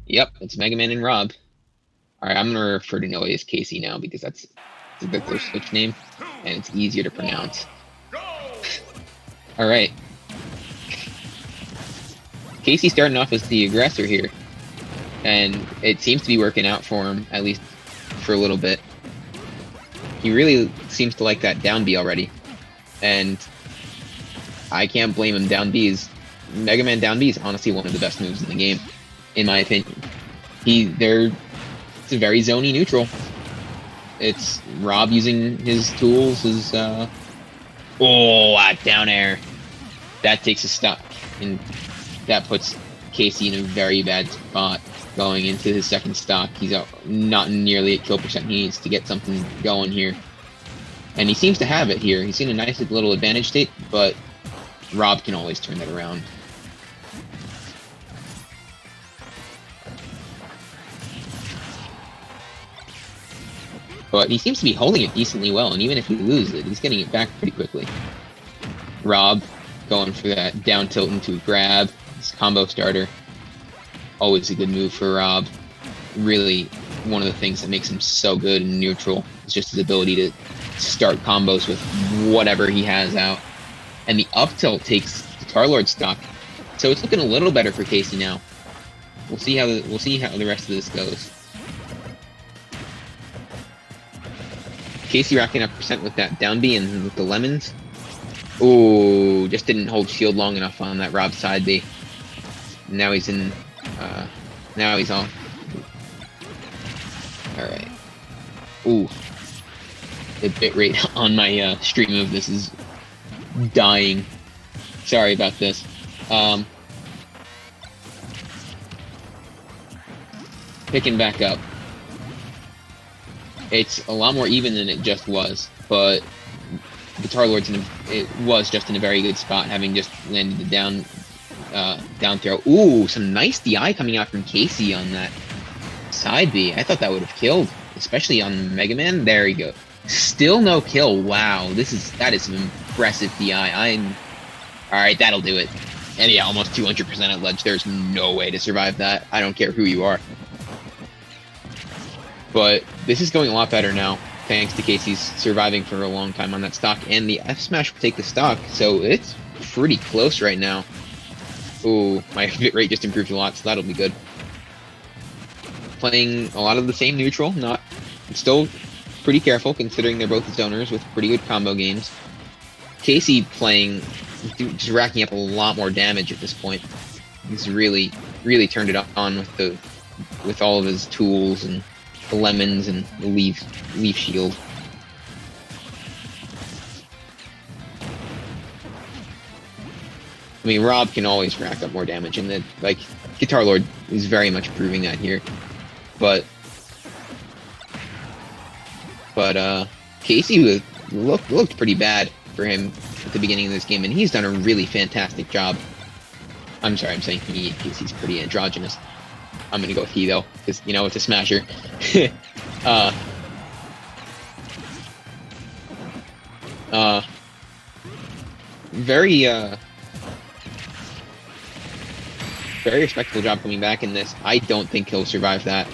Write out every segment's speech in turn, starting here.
Yep, it's Mega Man and Rob. All right, I'm gonna refer to Noe as Casey now because that's their Switch name, and it's easier to pronounce. All right, Casey starting off as the aggressor here, and it seems to be working out for him, at least for a little bit. He really seems to like that down B already, and I can't blame him. Down B is Mega Man down B is honestly one of the best moves in the game, in my opinion. It's a very zony neutral. It's Rob using his tools, down air. That takes a stock, and that puts Casey in a very bad spot going into his second stock. He's not nearly at kill percent he needs to get something going here. And he seems to have it here. He's in a nice little advantage state, but Rob can always turn that around. But he seems to be holding it decently well, and even if he loses it, he's getting it back pretty quickly. Rob going for that down tilt into a grab. His combo starter. Always a good move for Rob. Really, one of the things that makes him so good in neutral is just his ability to start combos with whatever he has out. And the up tilt takes GuitarLord stock. So it's looking a little better for Casey now. We'll see how the rest of this goes. Casey racking up percent with that down B and with the lemons. Ooh, just didn't hold shield long enough on that Rob side B. Now he's in. Now he's off. All right. Ooh, the bitrate on my stream of this is dying. Sorry about this. Picking back up. It's a lot more even than it just was, but GuitarLord's it was just in a very good spot, having just landed the down throw. Ooh, some nice DI coming out from Casey on that side B. I thought that would have killed, especially on Mega Man. There you go. Still no kill. Wow, that is some impressive DI. All right, that'll do it. And yeah, almost 200% at ledge. There's no way to survive that. I don't care who you are. But this is going a lot better now, thanks to Casey's surviving for a long time on that stock, and the F smash will take the stock, so it's pretty close right now. Ooh, my hit rate just improved a lot, so that'll be good. Playing a lot of the same neutral, still pretty careful considering they're both zoners with pretty good combo games. Casey playing, just racking up a lot more damage at this point. He's really turned it on with all of his tools and the lemons and the leaf shield. I mean, Rob can always rack up more damage, and GuitarLord is very much proving that here. But Casey looked pretty bad for him at the beginning of this game, and he's done a really fantastic job. I'm sorry, I'm saying he. Casey's pretty androgynous. I'm gonna go with he though, because it's a smasher. Very respectable job coming back in this. I don't think he'll survive that.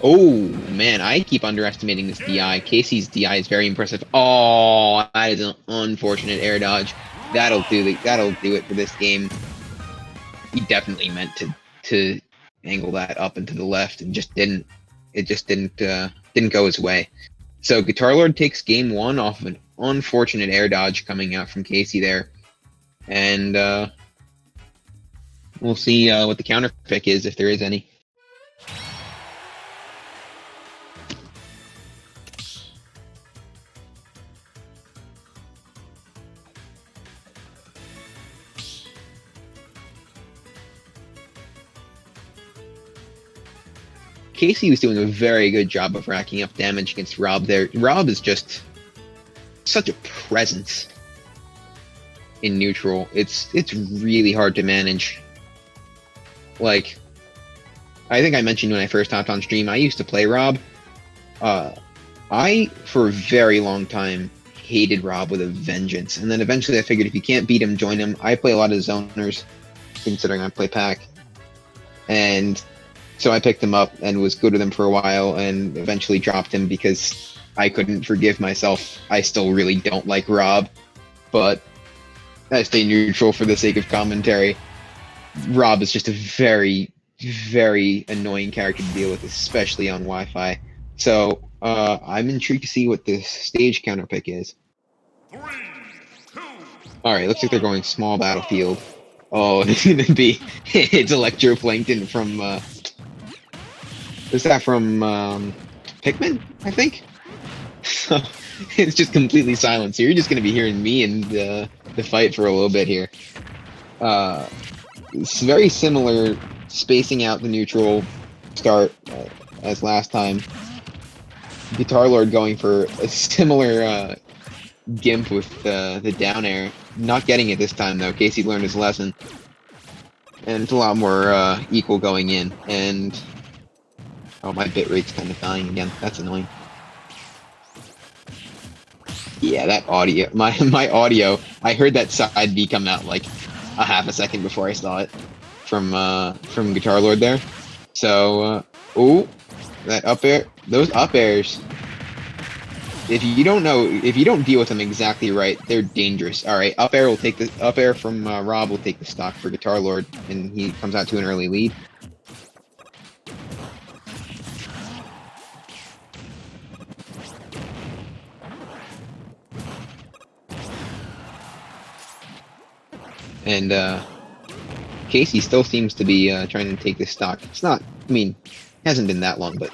Oh man, I keep underestimating this DI. Casey's DI is very impressive. Oh, that is an unfortunate air dodge. That'll do it for this game. He definitely meant to angle that up and to the left, and it just didn't go his way. So GuitarLord takes game one off of an unfortunate air dodge coming out from Casey there, and we'll see what the counter pick is, if there is any. Casey was doing a very good job of racking up damage against Rob there. Rob is just such a presence in neutral. It's really hard to manage. Like, I think I mentioned when I first hopped on stream, I used to play Rob. I, for a very long time, hated Rob with a vengeance. And then eventually I figured if you can't beat him, join him. I play a lot of zoners, considering I play pack. And So I picked him up and was good with him for a while, and eventually dropped him because I couldn't forgive myself. I still really don't like Rob, but I stay neutral for the sake of commentary. Rob is just a very, very annoying character to deal with, especially on Wi-Fi. So I'm intrigued to see what the stage counter pick is. All right, looks like they're going small battlefield. Oh, it's gonna be it's Electroplankton from is that from Pikmin? I think. So it's just completely silent. So you're just gonna be hearing me and the fight for a little bit here. It's very similar spacing out the neutral start as last time. GuitarLord going for a similar gimp with the down air. Not getting it this time though. Casey learned his lesson. And it's a lot more equal going in. And oh, my bitrate's kind of dying again. That's annoying. Yeah, that audio. My audio. I heard that side B come out like a half a second before I saw it from GuitarLord there. So oh, that up air. Those up airs. If you don't deal with them exactly right, they're dangerous. All right, up air from Rob will take the stock for GuitarLord, and he comes out to an early lead. And Casey still seems to be trying to take this stock. It's not, I mean, it hasn't been that long, but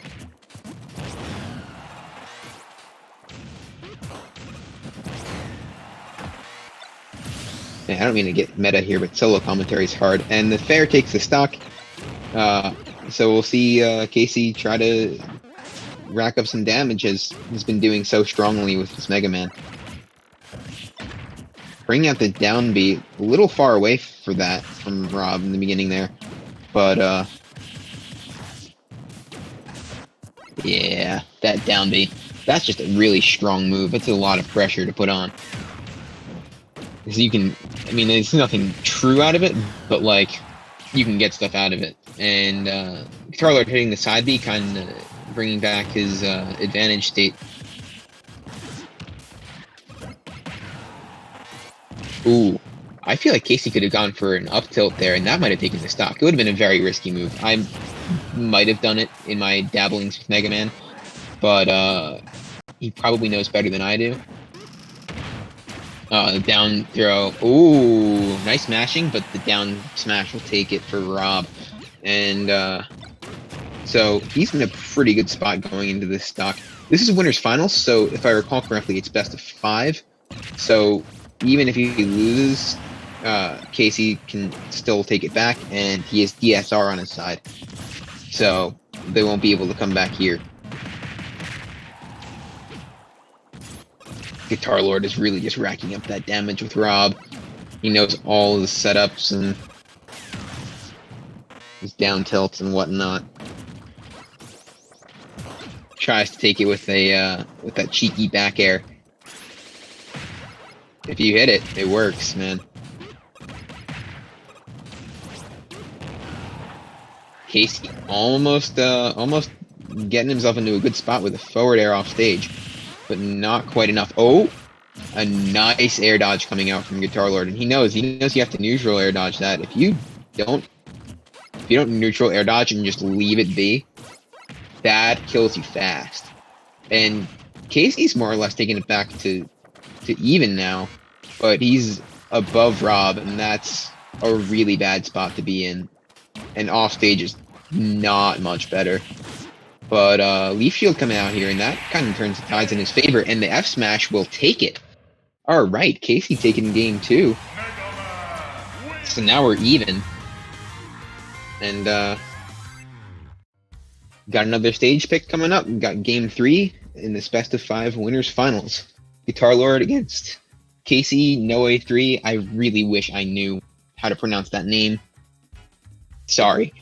yeah, I don't mean to get meta here, but solo commentary is hard. And the fair takes the stock. So we'll see Casey try to rack up some damage as he's been doing so strongly with his Mega Man. Bringing out the down B, a little far away for that from Rob in the beginning there. But yeah, that down B. That's just a really strong move. It's a lot of pressure to put on. Because you can, I mean, there's nothing true out of it, but like, you can get stuff out of it. And GuitarLord hitting the side B, kind of bringing back his advantage state. Ooh, I feel like Casey could have gone for an up tilt there, and that might have taken the stock. It would have been a very risky move. I might have done it in my dabblings with Mega Man, but he probably knows better than I do. The down throw. Ooh, nice mashing, but the down smash will take it for Rob. And so he's in a pretty good spot going into this stock. This is winners finals, so if I recall correctly, it's best of 5. So even if he loses, Casey can still take it back, and he has DSR on his side. So they won't be able to come back here. GuitarLord is really just racking up that damage with Rob. He knows all the setups and his down tilts and whatnot. Tries to take it with that cheeky back air. If you hit it, it works, man. Casey almost getting himself into a good spot with a forward air off stage, but not quite enough. Oh, a nice air dodge coming out from GuitarLord, and he knows you have to neutral air dodge that. If you don't neutral air dodge and just leave it be, that kills you fast. And Casey's more or less taking it back to even now, but he's above Rob, and that's a really bad spot to be in. And off stage is not much better. But Leaf Shield coming out here, and that kind of turns the tides in his favor, and the F Smash will take it. All right, Casey taking game 2. So now we're even. And got another stage pick coming up. We got game 3 in this best of 5 winners finals. GuitarLord against Casey, Noe3. I really wish I knew how to pronounce that name. Sorry.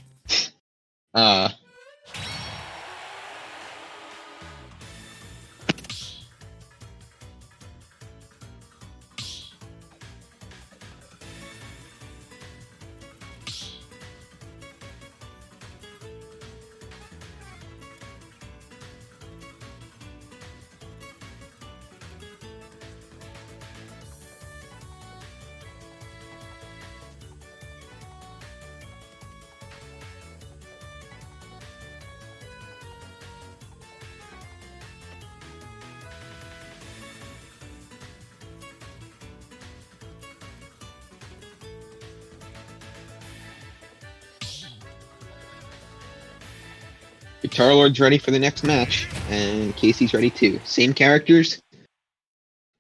GuitarLord's ready for the next match, and Casey's ready too. Same characters.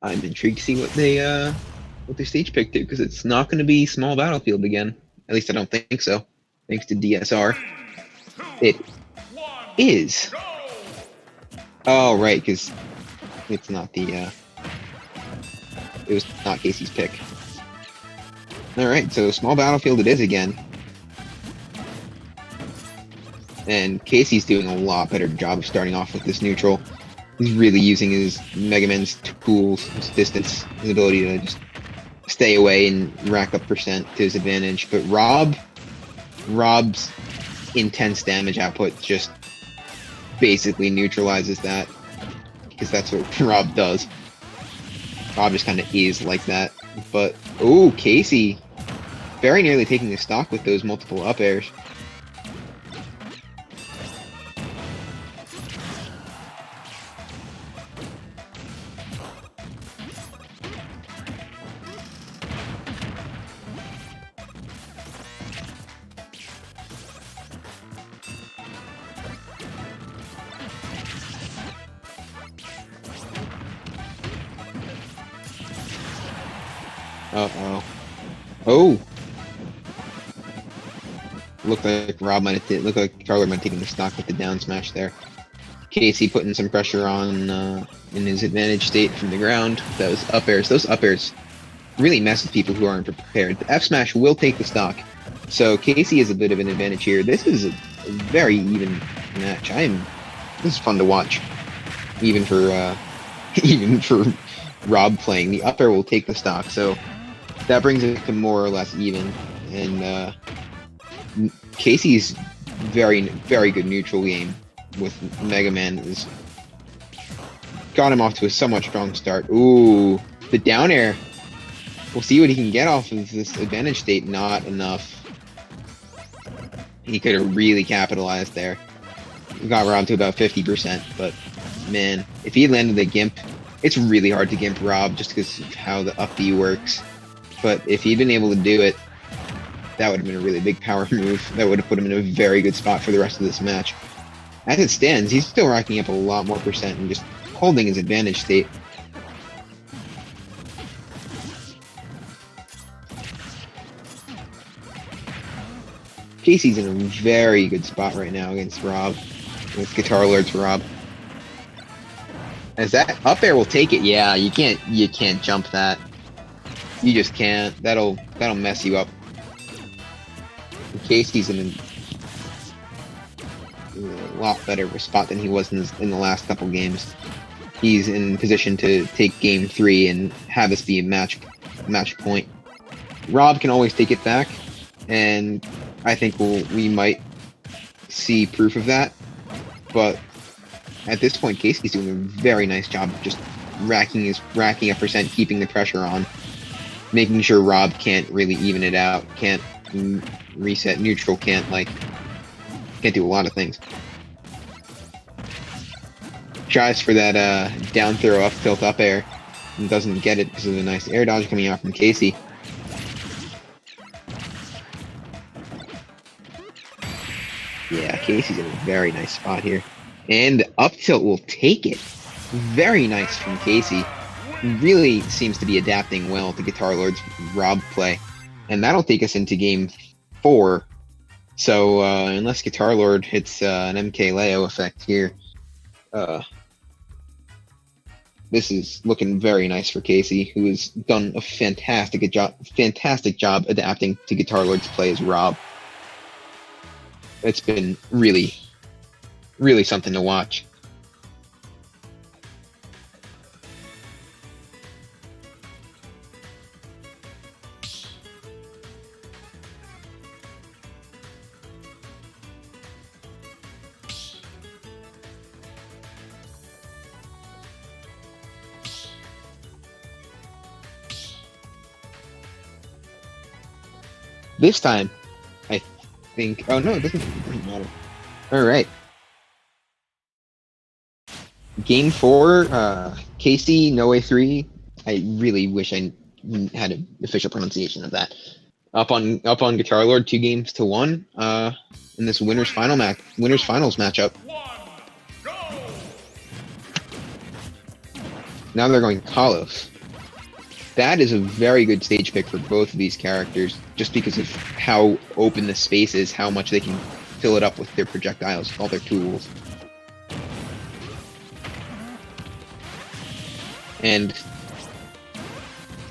I'm intrigued to see what they stage pick to, because it's not going to be Small Battlefield again. At least I don't think so. Thanks to DSR. It is. Oh, right, because it's not the, it was not Casey's pick. Alright, so Small Battlefield it is again. And Casey's doing a lot better job of starting off with this neutral. He's really using his Mega Man's tools, his distance, his ability to just stay away and rack up percent to his advantage. But Rob's intense damage output just basically neutralizes that, because that's what Rob does. Rob just kind of is like that. But, oh, Casey very nearly taking the stock with those multiple up airs. Uh-oh. Oh! Looked like Rob might have looked like GuitarLord might have taken the stock with the down smash there. Casey putting some pressure on in his advantage state from the ground. Those up airs. Those up airs really mess with people who aren't prepared. The F smash will take the stock. So Casey has a bit of an advantage here. This is a very even match. This is fun to watch. Even for Rob playing. The up air will take the stock, so that brings it to more or less even. And Casey's very good neutral game with Mega Man has got him off to a somewhat strong start. Ooh, the down air. We'll see what he can get off of this advantage state. Not enough. He could have really capitalized there. We got Rob to about 50%, but man, if he landed the Gimp, it's really hard to Gimp Rob just because of how the up B works. But if he'd been able to do it, that would have been a really big power move. That would have put him in a very good spot for the rest of this match. As it stands, he's still racking up a lot more percent and just holding his advantage state. Casey's in a very good spot right now against Rob, with GuitarLord's Rob. As that up air will take it, yeah, you can't jump that. You just can't. That'll mess you up. Casey's in a lot better of a spot than he was in the last couple games. He's in position to take game 3 and have this be a match point. Rob can always take it back, and I think we might see proof of that. But at this point, Casey's doing a very nice job of just racking up percent, keeping the pressure on, making sure Rob can't really even it out, can't reset neutral, can't do a lot of things. Tries for that down throw up tilt up air and doesn't get it because of a nice air dodge coming out from Casey. Yeah, Casey's in a very nice spot here. And the up tilt will take it. Very nice from Casey. Really seems to be adapting well to GuitarLord's Rob play. And that'll take us into game 4. So unless GuitarLord hits an MK Leo effect here, this is looking very nice for Casey, who has done a fantastic job adapting to GuitarLord's play as Rob. It's been really something to watch. This time, I think... Oh, no, it doesn't matter. All right. Game 4, Casey, Noe3. I really wish I had an official pronunciation of that. Up on GuitarLord, 2-1. in this winners finals matchup. Now they're going Kalos. That is a very good stage pick for both of these characters, just because of how open the space is, how much they can fill it up with their projectiles, all their tools. And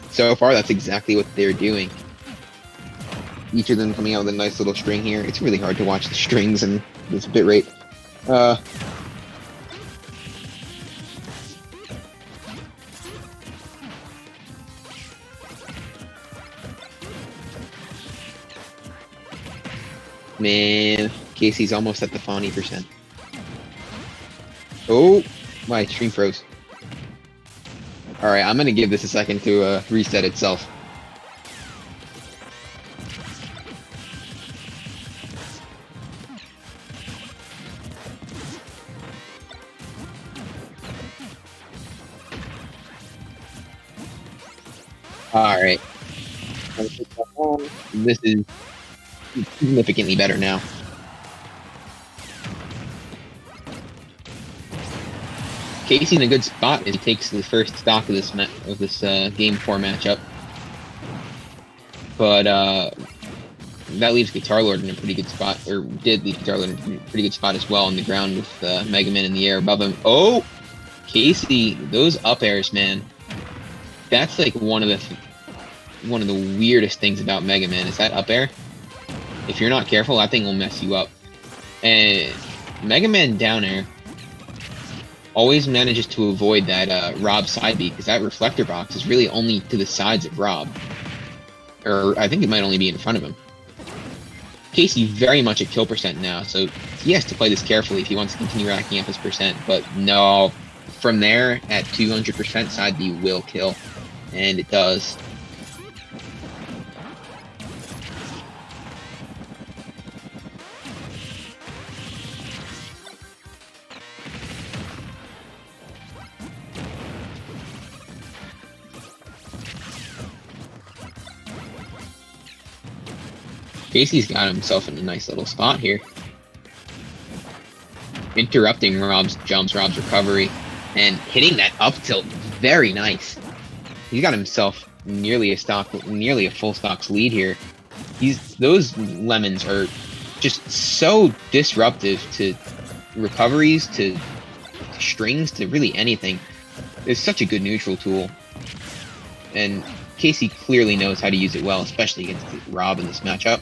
so far, that's exactly what they're doing. Each of them coming out with a nice little string here. It's really hard to watch the strings and this bitrate. Man, Casey's almost at the Fawny %. Oh, my stream froze. Alright, I'm gonna give this a second to reset itself. Alright. This is significantly better now. Casey's in a good spot as he takes the first stock of this Game 4 matchup. But that leaves GuitarLord in a pretty good spot, or did leave GuitarLord in a pretty good spot as well on the ground with Mega Man in the air above him. Oh! Casey, those up airs, man. That's like one of the weirdest things about Mega Man is that up air. If you're not careful, that thing will mess you up. And Mega Man down air always manages to avoid that Rob side beat, because that reflector box is really only to the sides of Rob. Or I think it might only be in front of him. Casey very much at kill percent now, so he has to play this carefully if he wants to continue racking up his percent. But no, from there at 200% side B will kill, and it does. Casey's got himself in a nice little spot here. Interrupting Rob's jumps, Rob's recovery, and hitting that up tilt. Very nice. He's got himself nearly a full stocks lead here. Those lemons are just so disruptive to recoveries, to strings, to really anything. It's such a good neutral tool. And Casey clearly knows how to use it well, especially against Rob in this matchup.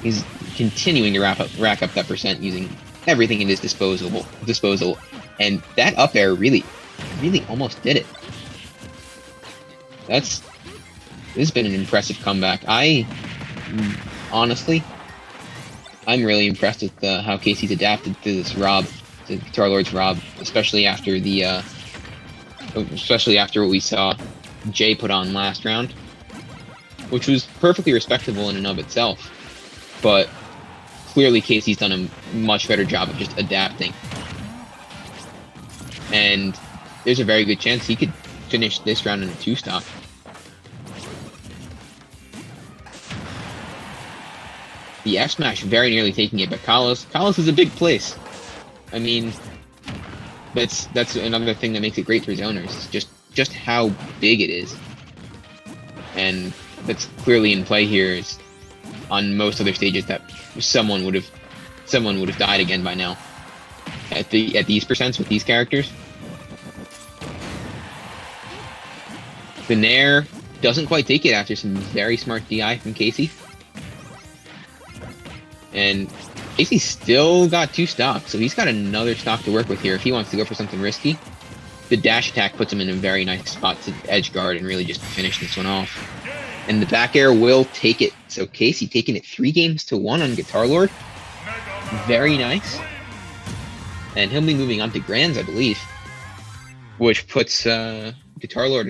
He's continuing to rack up that percent using everything in his disposal, and that up air really almost did it. This has been an impressive comeback. Honestly, I'm really impressed with how Casey's adapted to this Rob, to GuitarLord's Rob, especially after what we saw Jay put on last round, which was perfectly respectable in and of itself. But clearly Casey's done a much better job of just adapting. And there's a very good chance he could finish this round in a 2-stock. The F smash very nearly taking it, but Kalos is a big place. I mean, that's another thing that makes it great for zoners, just how big it is. And that's clearly in play here. Is on most other stages that someone would have died again by now. At these percents with these characters. The Nair doesn't quite take it after some very smart DI from Casey. And Casey's still got 2 stocks, so he's got another stock to work with here if he wants to go for something risky. The dash attack puts him in a very nice spot to edge guard and really just finish this one off. And the back air will take it. So Casey taking it 3-1 on GuitarLord. Very nice. And he'll be moving on to Grands, I believe. Which puts GuitarLord